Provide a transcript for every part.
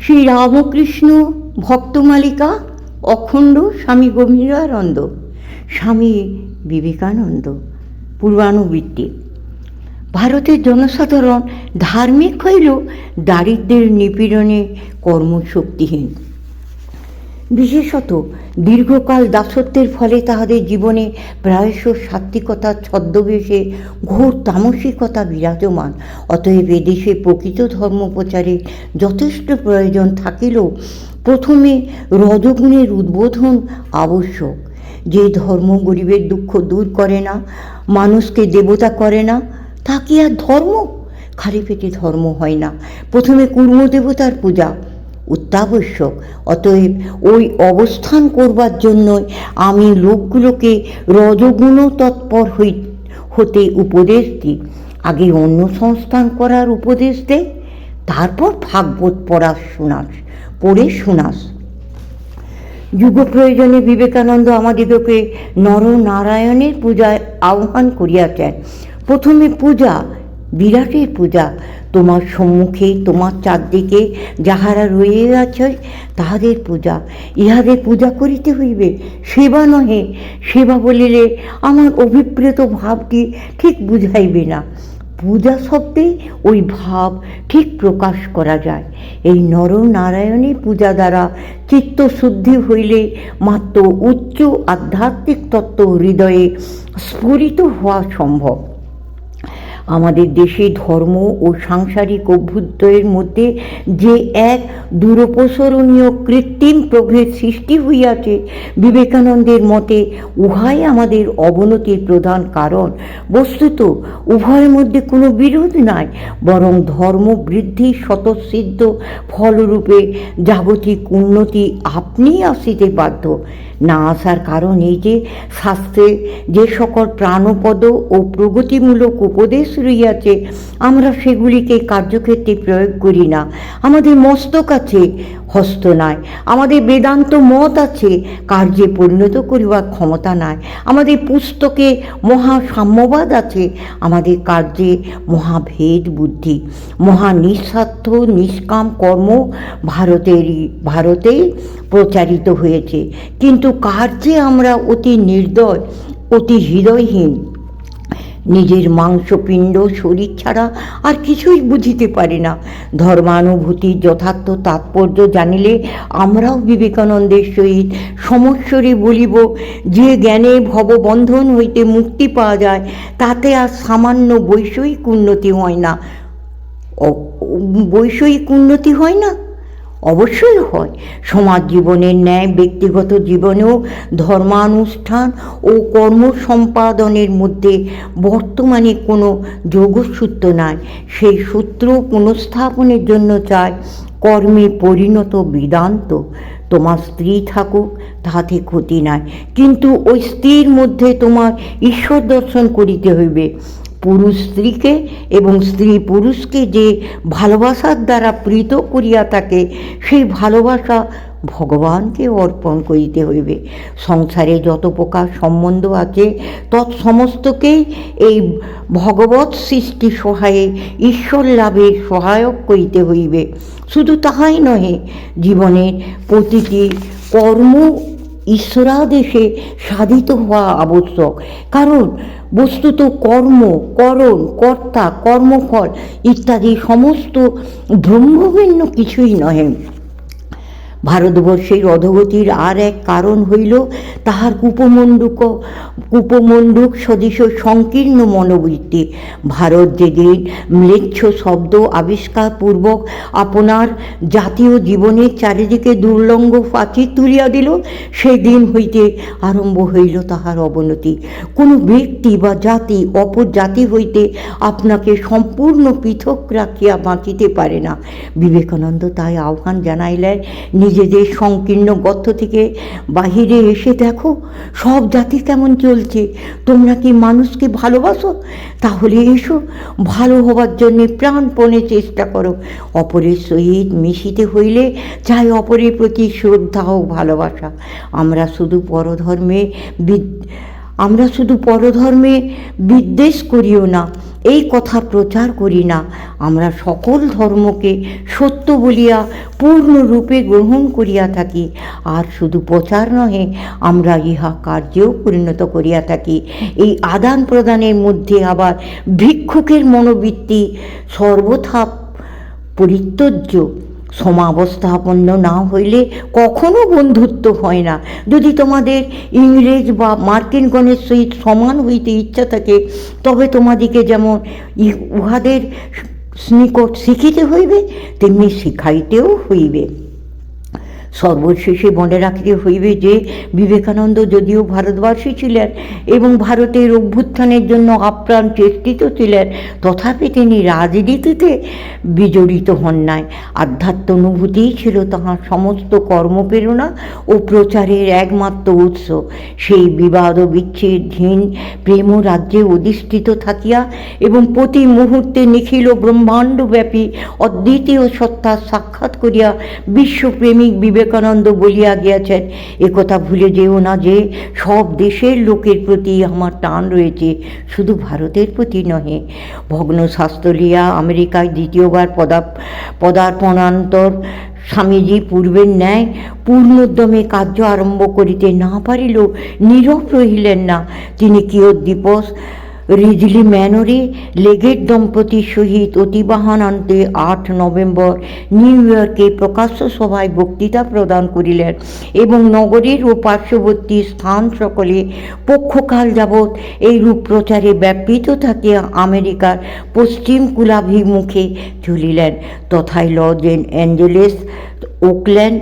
শ্রী রামকৃষ্ণ ভক্তমালিকা অখণ্ড স্বামী গভীরানন্দ স্বামী বিবেকানন্দ। পূর্বানুবৃত্তি। ভারতের জনসাধারণ ধার্মিক হইলেও দারিদ্র্যের নিপীড়নে কর্মশক্তিহীন। বিশেষত দীর্ঘকাল দাসত্বের ফলে তাহাদের জীবনে প্রায়শ সাত্ত্বিকতার ছদ্মবেশে ঘোর তামসিকতা বিরাজমান। অতএব এদেশে প্রকৃত ধর্ম প্রচারে যথেষ্ট প্রয়োজন থাকিলেও প্রথমে রজগুণের উদ্বোধন আবশ্যক। যে ধর্ম গরিবের দুঃখ দূর করে না, মানুষকে দেবতা করে না, তা কি আর ধর্ম? খালি পেটে ধর্ম হয় না। প্রথমে কূর্মদেবতার পূজা অত্যাবশ্যক। অতএব ওই অবস্থান করবার জন্যই আমি লোকগুলোকে রজগুণ তৎপর হতে উপদেশ দিই। আগে অন্য সংস্থান করার উপদেশ দেয়, তারপর ভাগবত পড়ে শোনাস। যুগ প্রয়োজনে বিবেকানন্দ আমাদিগকে নরনারায়ণের পূজায় আহ্বান করিয়াছেন। প্রথমে পূজা, বিরাটের পূজা। তোমার সম্মুখে, তোমার চারদিকে যাহারা রহিয়াছে তাহাদের পূজা। ইহাদের পূজা করিতে হইবে, সেবা নহে। সেবা বলিলে আমার অভিপ্রেত ভাবটি ঠিক বুঝাইবে না। পূজা শব্দে ওই ভাব ঠিক প্রকাশ করা যায়। এই নরনারায়ণের পূজা দ্বারা চিত্তশুদ্ধি হইলে মাত্র উচ্চ আধ্যাত্মিক তত্ত্ব হৃদয়ে স্ফুরিত হওয়া সম্ভব। আমাদের দেশে ধর্ম ও সাংসারিক অভ্যুদয়ের মধ্যে যে এক দূরপ্রসারণীয় কৃত্রিম প্রভেদ সৃষ্টি হইয়াছে, বিবেকানন্দের মতে উহাই আমাদের অবনতির প্রধান কারণ। বস্তুত উভয়ের মধ্যে কোনো বিরোধ নাই, বরং ধর্ম বৃদ্ধি স্বতঃসিদ্ধ ফলরূপে জাগতিক উন্নতি আপনিই আসিতে বাধ্য। না আসার কারণ এই যে শাস্ত্রে যে সকল প্রাণপদ ও প্রগতিমূলক উপদেশ রইয়াছে, আমরা সেগুলিকে কার্যক্ষেত্রে প্রয়োগ করি না। আমাদের মস্তক আছে, হস্ত নাই। আমাদের বেদান্ত মত আছে, কার্যে পরিণত করিবার ক্ষমতা নাই। আমাদের পুস্তকে মহাসাম্যবাদ আছে, আমাদের কার্যে মহাভেদ বুদ্ধি। মহা নিঃস্বার্থ নিষ্কাম কর্ম ভারতেই প্রচারিত হয়েছে, কিন্তু কার্যে আমরা অতি নির্দয়, অতি হৃদয়হীন। নিজের মাংসপিণ্ড শরীর ছাড়া আর কিছুই বুঝিতে পারি না। ধর্মানুভূতির যথার্থ তাৎপর্য জানিলে আমরাও বিবেকানন্দের সহিত সমস্বরে বলিব, যে জ্ঞানে ভববন্ধন হইতে মুক্তি পাওয়া যায়, তাতে আর সামান্য বৈষয়িক উন্নতি হয় না। বৈষয়িক উন্নতি হয় না? অবশ্যই হয়। সমাজ জীবনের ন্যায় ব্যক্তিগত জীবনেও ধর্মানুষ্ঠান ও কর্ম সম্পাদনের মধ্যে বর্তমানে কোনো যোগসূত্র নাই। সেই সূত্র পুনঃস্থাপনের জন্য চায় কর্মে পরিণত বেদান্ত। তোমার স্ত্রী থাকুক, তাহাতে ক্ষতি নাই, কিন্তু ওই স্ত্রীর মধ্যে তোমার ঈশ্বর দর্শন করিতে হইবে। পুরুষ স্ত্রীকে এবং স্ত্রী পুরুষকে যে ভালোবাসার দ্বারা প্রীত করিয়া থাকে, সেই ভালোবাসা ভগবানকে অর্পণ করিতে হইবে। সংসারে যত প্রকার সম্বন্ধ আছে তৎসমস্তকেই এই ভগবৎ সৃষ্টি সহায়ে ঈশ্বর লাভের সহায়ক করিতে হইবে। শুধু তাহাই নহে, জীবনের প্রতিটি কর্ম ঈশ্বরাদেশে সাধিত হওয়া আবশ্যক। কারণ বস্তুত কর্ম, করণ, কর্তা, কর্মফল ইত্যাদি সমস্ত ব্রহ্মভিন্ন কিছুই নহে। ভারতবর্ষের অধোগতির আর এক কারণ হইল তাহার কূপমণ্ডূক সদৃশ সংকীর্ণ মনোবৃত্তি। ভারত যেদিন ম্লেচ্ছ শব্দ আবিষ্কারপূর্বক আপনার জাতীয় জীবনের চারিদিকে দুর্লঙ্গ প্রাচীর তুলিয়া দিল, সেই দিন হইতে আরম্ভ হইল তাহার অবনতি। কোনো ব্যক্তি বা জাতি অপর জাতি হইতে আপনাকে সম্পূর্ণ পৃথক রাখিয়া বাঁচিতে পারে না। বিবেকানন্দ তাই আহ্বান জানাইলেন, নিজেদের সংকীর্ণ গর্ত থেকে বাহিরে এসে দেখো সব জাতি কেমন চলছে। তোমরা কি মানুষকে ভালোবাসো? তাহলে এসো, ভালো হবার জন্য প্রাণপণে চেষ্টা করো। অপরের সহিত মিশিতে হইলে চাই অপরের প্রতি শ্রদ্ধা ও ভালোবাসা। আমরা শুধু আমরা শুধু পরধর্মে বিদ্বেষ করিও না, এই কথা প্রচার করি না। আমরা সকল ধর্মকে সত্য বলিয়া পূর্ণরূপে গ্রহণ করিয়া থাকি, আর শুধু প্রচার নহে, আমরা ইহা কার্যেও পরিণত করিয়া থাকি। এই আদান প্রদানের মধ্যে আবার ভিক্ষুকের মনোবৃত্তি সর্বথা পরিত্যজ্য। সমাবস্থাপন্ন না হইলে কখনো বন্ধুত্ব হয় না। যদি তোমাদের ইংরেজ বা মার্কিনগণের সহিত সমান হইতে ইচ্ছা থাকে, তবে তোমাদিকে যেমন উহাদের নিকট শিখিতে হইবে, তেমনি শিখাইতেও হইবে। সর্বশেষে মনে রাখতে হইবে যে বিবেকানন্দ যদিও ভারতবাসী ছিলেন এবং ভারতের অভ্যুত্থানের জন্য আপ্রাণ চেষ্টিত ছিলেন, তথাপি তিনি রাজনীতিতে বিজড়িত হন নাই। আধ্যাত্ম অনুভূতিই ছিল তাহার সমস্ত কর্মপ্রেরণা ও প্রচারের একমাত্র উৎস। সেই বিবাদ ও বিচ্ছেদহীন প্রেম রাজ্যে অধিষ্ঠিত থাকিয়া এবং প্রতি মুহূর্তে নিখিল ব্রহ্মাণ্ডব্যাপী অদ্বিতীয় সত্তার সাক্ষাৎ করিয়া বিশ্বপ্রেমিক বিবেকানন্দ বলিয়া গিয়াছেন, একথা ভুলে যেও না যে সব দেশের লোকের প্রতি আমার টান রয়েছে, শুধু ভারতের প্রতি নহে। ভগ্ন স্বাস্থ্য লিয়া আমেরিকায় দ্বিতীয়বার পদার্পণান্তর স্বামীজি পূর্বের ন্যায় পূর্ণোদ্যমে কার্য আরম্ভ করিতে না পারিলেও নীরব রহিলেন না। তিনি কিয়দ্বীপস রিজলি ম্যানরে লেগেট দম্পতির সহিত অতিবাহানান্তে 8 নভেম্বর নিউ ইয়র্কে প্রকাশ্য সভায় বক্তৃতা প্রদান করিলেন এবং নগরীর ও পার্শ্ববর্তী স্থান সকলে পক্ষকাল যাবৎ এইরূপ প্রচারে ব্যাপৃত থাকিয়া আমেরিকার পশ্চিম কুলাভিমুখে চলিলেন। তথায় Los Angeles, Oakland,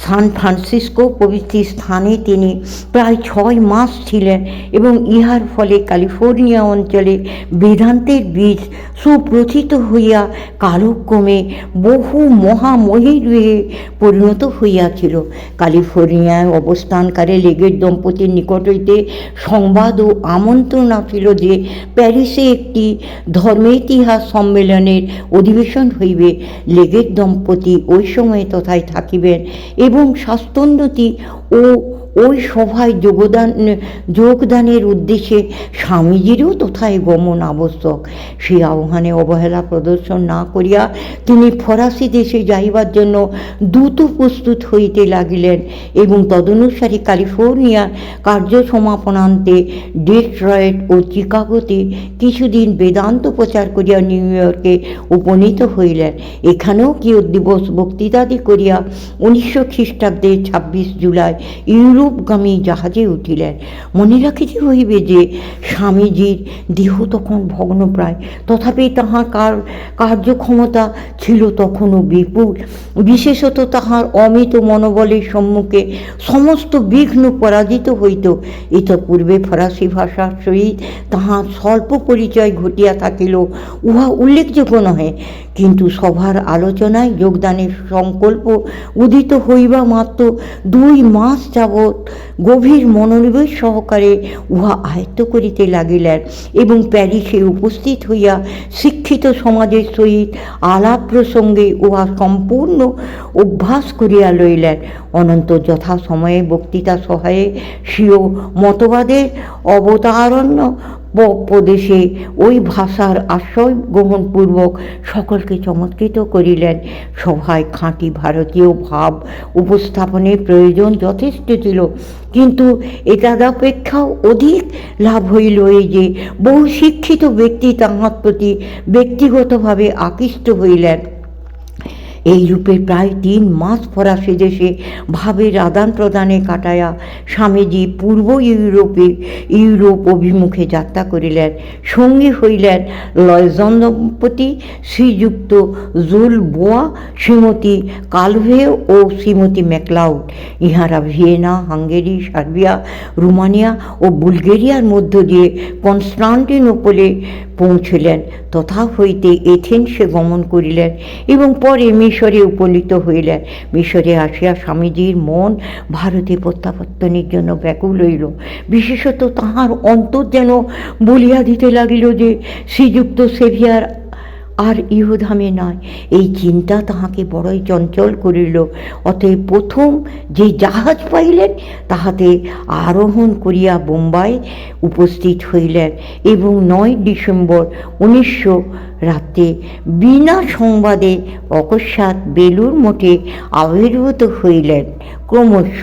San Francisco প্রভৃতি স্থানে তিনি প্রায় 6 মাস ছিলেন এবং ইহার ফলে ক্যালিফোর্নিয়া অঞ্চলে বেদান্তের বীজ সুপ্রথিত হইয়া কালক্রমে বহু মহামহিরূহে পরিণত হইয়াছিল। ক্যালিফোর্নিয়ায় অবস্থানকালে লেগেট দম্পতির নিকট হইতে সংবাদ ও আমন্ত্রণ আসিল যে প্যারিসে একটি ধর্মেতিহাস সম্মেলনের অধিবেশন হইবে। লেগেট দম্পতি ওই সময়ে তথায় থাকিবেন এবং স্বাস্থ্যোন্নতি ও ওই সভায় যোগদানের উদ্দেশ্যে স্বামীজিরও তথায় গমন আবশ্যক। সেই আহ্বানে অবহেলা প্রদর্শন না করিয়া তিনি ফরাসি দেশে যাইবার জন্য দ্রুত প্রস্তুত হইতে লাগিলেন এবং তদনুসারে ক্যালিফোর্নিয়ার কার্য সমাপনান্তে ডেট্রয়েট ও চিকাগোতে কিছুদিন বেদান্ত প্রচার করিয়া নিউ ইয়র্কে উপনীত হইলেন। এখানেও কিয়দ্দিবস বক্তৃতাদি করিয়া 1900 খ্রিস্টাব্দের 26 জুলাই ইউরোপগামী জাহাজে উঠিলেন। মনে রাখিতে হইবে যে স্বামীজির দেহ তখন ভগ্নপ্রায়, তথাপি তাহার কার্যক্ষমতা ছিল তখনও বিপুল। বিশেষত তাহার অমিত মনোবলের সম্মুখে সমস্ত বিঘ্ন পরাজিত হইত। ইতঃপূর্বে ফরাসি ভাষার সহিত তাহার স্বল্প পরিচয় ঘটিয়া থাকিলেও উহা উল্লেখযোগ্য নহে, কিন্তু সভার আলোচনায় যোগদানের সংকল্প উদিত হইবা মাত্র 2 মাস যাবৎ গভীর মনোনিবেশ সহকারে উহা আয়ত্ত করিতে লাগিলেন এবং প্যারিসে উপস্থিত হইয়া শিক্ষিত সমাজের সহিত আলাপ প্রসঙ্গে উহা সম্পূর্ণ অভ্যাস করিয়া লইলেন। অনন্তর যথাসময়ে বক্তৃতা সহায়ে স্বীয় মতবাদের অবতারণ্য প্রদেশে ওই ভাষার আশ্রয় গ্রহণপূর্বক সকলকে চমৎকৃত করিলেন। সভায় খাঁটি ভারতীয় ভাব উপস্থাপনের প্রয়োজন যথেষ্ট ছিল, কিন্তু এতদপেক্ষাও অধিক লাভ হইল এই যে বহু শিক্ষিত ব্যক্তি তাহার প্রতি ব্যক্তিগতভাবে আকৃষ্ট হইলেন। এই রূপে প্রায় 3 মাস ফরাসি দেশে ভাবের আদান প্রদানে কাটাইয়া স্বামীজি পূর্ব ইউরোপ অভিমুখে যাত্রা করিলেন। সঙ্গী হইলেন লয়জন দম্পতি, Sriyukta Jules Bois, Srimati Calve ও শ্রীমতী ম্যাকলাউড। ইহারা ভিয়েনা, হাঙ্গেরি, সার্বিয়া, রোমানিয়া ও বুলগেরিয়ার মধ্য দিয়ে কনস্টান্টিনোপলে পৌঁছিলেন। তথা হইতে এথেন্সে গমন করিলেন এবং পরে মিশরে উপনীত হইলেন। মিশরে আসিয়া স্বামীজির মন ভারতে প্রত্যাবর্তনের জন্য ব্যাকুল হইল। বিশেষত তাহার অন্তর যেন বলিয়া দিতে লাগিল যে শ্রীযুক্ত সেভিয়ার আর ইহধামে নয়, এই চিন্তা তাহাকে বড়ই চঞ্চল করিল। অতএব প্রথম যে জাহাজ পাইলেন তাহাতে আরোহণ করিয়া বোম্বাই উপস্থিত হইলেন এবং 9 ডিসেম্বর 1900 রাত্রে বিনা সংবাদে অকস্মাৎ বেলুড় মঠে আবির্ভূত হইলেন। ক্রমশ